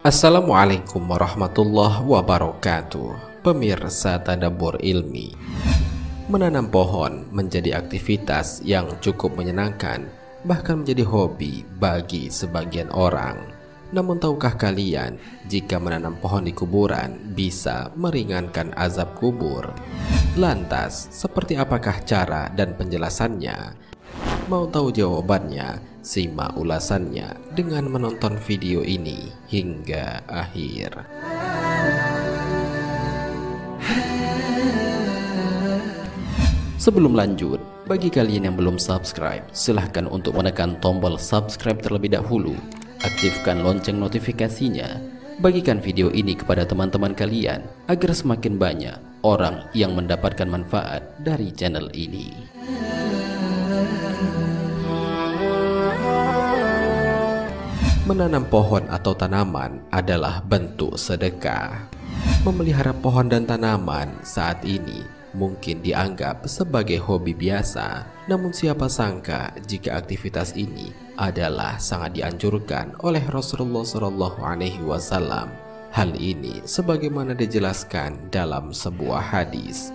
Assalamualaikum warahmatullahi wabarakatuh. Pemirsa Tadabbur Ilmi, menanam pohon menjadi aktivitas yang cukup menyenangkan, bahkan menjadi hobi bagi sebagian orang. Namun tahukah kalian jika menanam pohon di kuburan bisa meringankan azab kubur? Lantas, seperti apakah cara dan penjelasannya? Mau tahu jawabannya? Simak ulasannya dengan menonton video ini hingga akhir. Sebelum lanjut, bagi kalian yang belum subscribe, silahkan untuk menekan tombol subscribe terlebih dahulu. Aktifkan lonceng notifikasinya. Bagikan video ini kepada teman-teman kalian agar semakin banyak orang yang mendapatkan manfaat dari channel ini. Menanam pohon atau tanaman adalah bentuk sedekah. Memelihara pohon dan tanaman saat ini mungkin dianggap sebagai hobi biasa, namun siapa sangka jika aktivitas ini adalah sangat dianjurkan oleh Rasulullah SAW. Hal ini sebagaimana dijelaskan dalam sebuah hadis.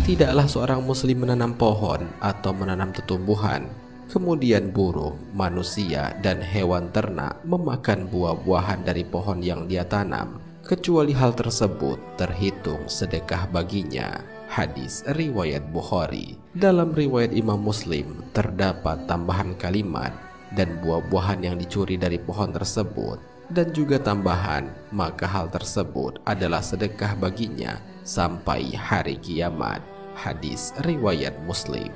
Tidaklah seorang muslim menanam pohon atau menanam tumbuhan, kemudian burung, manusia, dan hewan ternak memakan buah-buahan dari pohon yang dia tanam, kecuali hal tersebut terhitung sedekah baginya. Hadis riwayat Bukhari. Dalam riwayat Imam Muslim terdapat tambahan kalimat dan buah-buahan yang dicuri dari pohon tersebut, dan juga tambahan maka hal tersebut adalah sedekah baginya sampai hari kiamat. Hadis riwayat Muslim.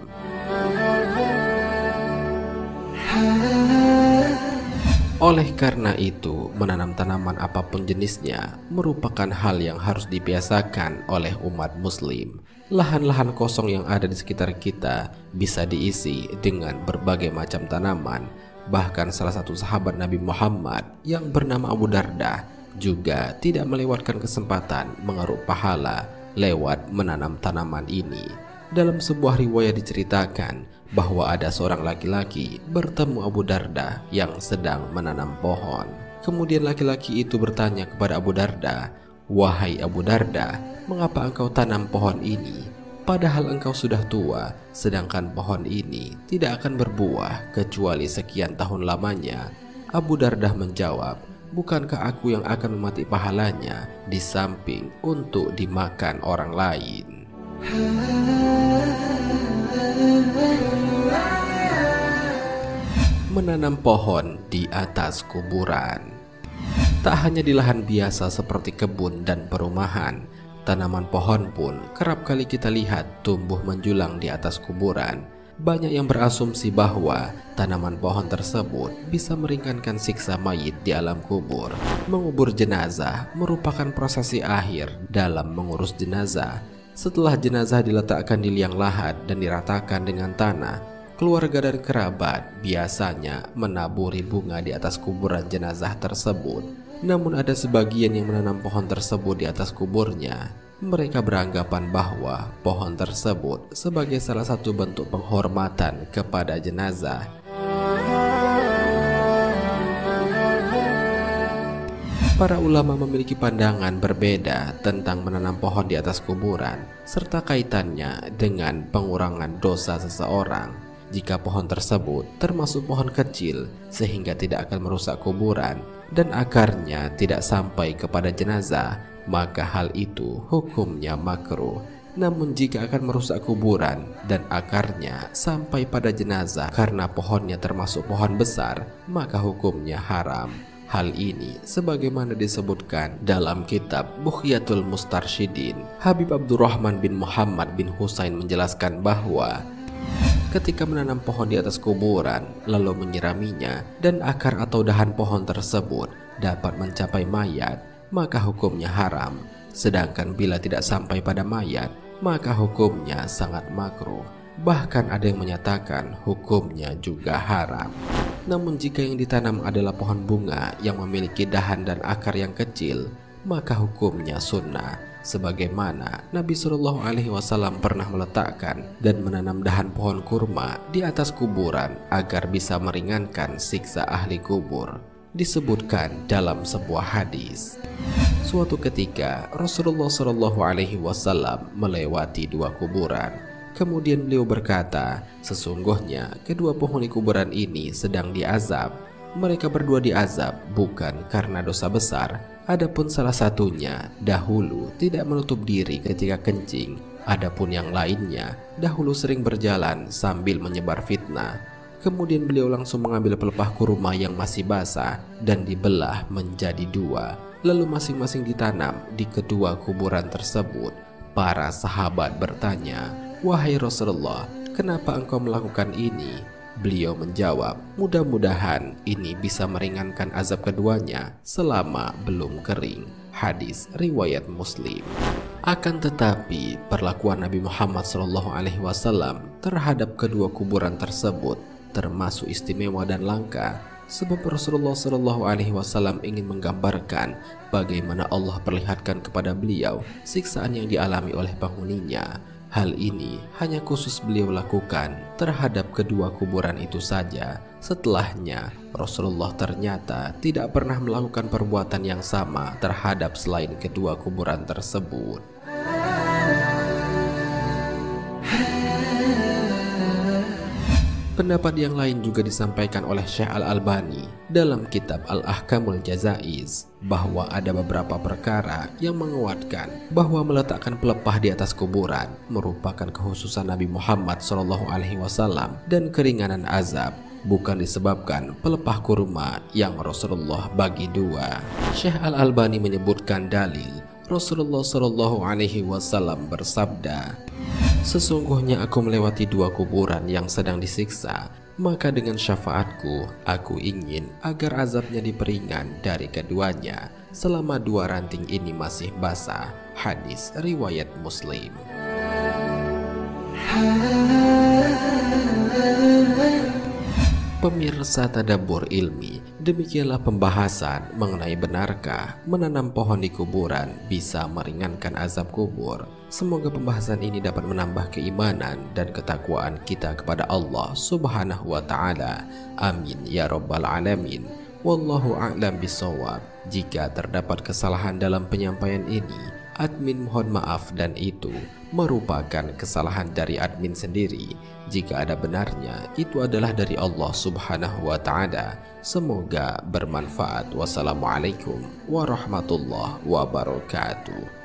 Oleh karena itu, menanam tanaman apapun jenisnya merupakan hal yang harus dibiasakan oleh umat muslim. Lahan-lahan kosong yang ada di sekitar kita bisa diisi dengan berbagai macam tanaman. Bahkan salah satu sahabat Nabi Muhammad yang bernama Abu Darda juga tidak melewatkan kesempatan mengeruk pahala lewat menanam tanaman ini. Dalam sebuah riwayat diceritakan bahwa ada seorang laki-laki bertemu Abu Darda yang sedang menanam pohon. Kemudian laki-laki itu bertanya kepada Abu Darda, "Wahai Abu Darda, mengapa engkau tanam pohon ini? Padahal engkau sudah tua, sedangkan pohon ini tidak akan berbuah kecuali sekian tahun lamanya." Abu Darda menjawab, "Bukankah aku yang akan memati pahalanya di samping untuk dimakan orang lain?" Menanam pohon di atas kuburan. Tak hanya di lahan biasa seperti kebun dan perumahan, tanaman pohon pun kerap kali kita lihat tumbuh menjulang di atas kuburan. Banyak yang berasumsi bahwa tanaman pohon tersebut bisa meringankan siksa mayit di alam kubur. Mengubur jenazah merupakan prosesi akhir dalam mengurus jenazah. Setelah jenazah diletakkan di liang lahat dan diratakan dengan tanah, keluarga dan kerabat biasanya menaburi bunga di atas kuburan jenazah tersebut. Namun ada sebagian yang menanam pohon tersebut di atas kuburnya. Mereka beranggapan bahwa pohon tersebut sebagai salah satu bentuk penghormatan kepada jenazah. Para ulama memiliki pandangan berbeda tentang menanam pohon di atas kuburan serta kaitannya dengan pengurangan dosa seseorang. Jika pohon tersebut termasuk pohon kecil sehingga tidak akan merusak kuburan dan akarnya tidak sampai kepada jenazah, maka hal itu hukumnya makruh. Namun jika akan merusak kuburan dan akarnya sampai pada jenazah karena pohonnya termasuk pohon besar, maka hukumnya haram. Hal ini sebagaimana disebutkan dalam kitab Bughyatul Mustarsyidin. Habib Abdurrahman bin Muhammad bin Husain menjelaskan bahwa ketika menanam pohon di atas kuburan lalu menyiraminya dan akar atau dahan pohon tersebut dapat mencapai mayat, maka hukumnya haram. Sedangkan bila tidak sampai pada mayat, maka hukumnya sangat makruh. Bahkan ada yang menyatakan hukumnya juga haram. Namun jika yang ditanam adalah pohon bunga yang memiliki dahan dan akar yang kecil, maka hukumnya sunnah. sebagaimana Nabi Shallallahu Alaihi Wasallam pernah meletakkan dan menanam dahan pohon kurma di atas kuburan agar bisa meringankan siksa ahli kubur. Disebutkan dalam sebuah hadis, suatu ketika Rasulullah Shallallahu Alaihi Wasallam melewati dua kuburan. Kemudian beliau berkata, sesungguhnya kedua penghuni kuburan ini sedang diazab. Mereka berdua diazab bukan karena dosa besar, adapun salah satunya dahulu tidak menutup diri ketika kencing, adapun yang lainnya dahulu sering berjalan sambil menyebar fitnah. Kemudian beliau langsung mengambil pelepah kurma yang masih basah dan dibelah menjadi dua, lalu masing-masing ditanam di kedua kuburan tersebut. Para sahabat bertanya, "Wahai Rasulullah, kenapa engkau melakukan ini?" Beliau menjawab, "Mudah-mudahan ini bisa meringankan azab keduanya selama belum kering." Hadis riwayat Muslim. Akan tetapi, perlakuan Nabi Muhammad SAW terhadap kedua kuburan tersebut termasuk istimewa dan langka, sebab Rasulullah SAW ingin menggambarkan bagaimana Allah perlihatkan kepada beliau siksaan yang dialami oleh penghuninya. Hal ini hanya khusus beliau lakukan terhadap kedua kuburan itu saja. Setelahnya, Rasulullah ternyata tidak pernah melakukan perbuatan yang sama terhadap selain kedua kuburan tersebut. Pendapat yang lain juga disampaikan oleh Syekh Al-Albani dalam kitab Al-Ahkamul Jazaiz, bahwa ada beberapa perkara yang menguatkan bahwa meletakkan pelepah di atas kuburan merupakan kekhususan Nabi Muhammad SAW dan keringanan azab, bukan disebabkan pelepah kurma yang Rasulullah bagi dua. Syekh Al-Albani menyebutkan dalil Rasulullah SAW bersabda, "Sesungguhnya aku melewati dua kuburan yang sedang disiksa, maka dengan syafaatku aku ingin agar azabnya diperingan dari keduanya selama dua ranting ini masih basah." Hadis riwayat Muslim. Pemirsa Tadabbur Ilmi, demikianlah pembahasan mengenai benarkah menanam pohon di kuburan bisa meringankan azab kubur. Semoga pembahasan ini dapat menambah keimanan dan ketakwaan kita kepada Allah Subhanahu wa Ta'ala. Amin ya Rabbal Alamin. Wallahu a'lam bishawab. Jika terdapat kesalahan dalam penyampaian ini, admin mohon maaf, dan itu merupakan kesalahan dari admin sendiri. Jika ada benarnya, itu adalah dari Allah Subhanahu wa Ta'ala. Semoga bermanfaat. Wassalamualaikum warahmatullahi wabarakatuh.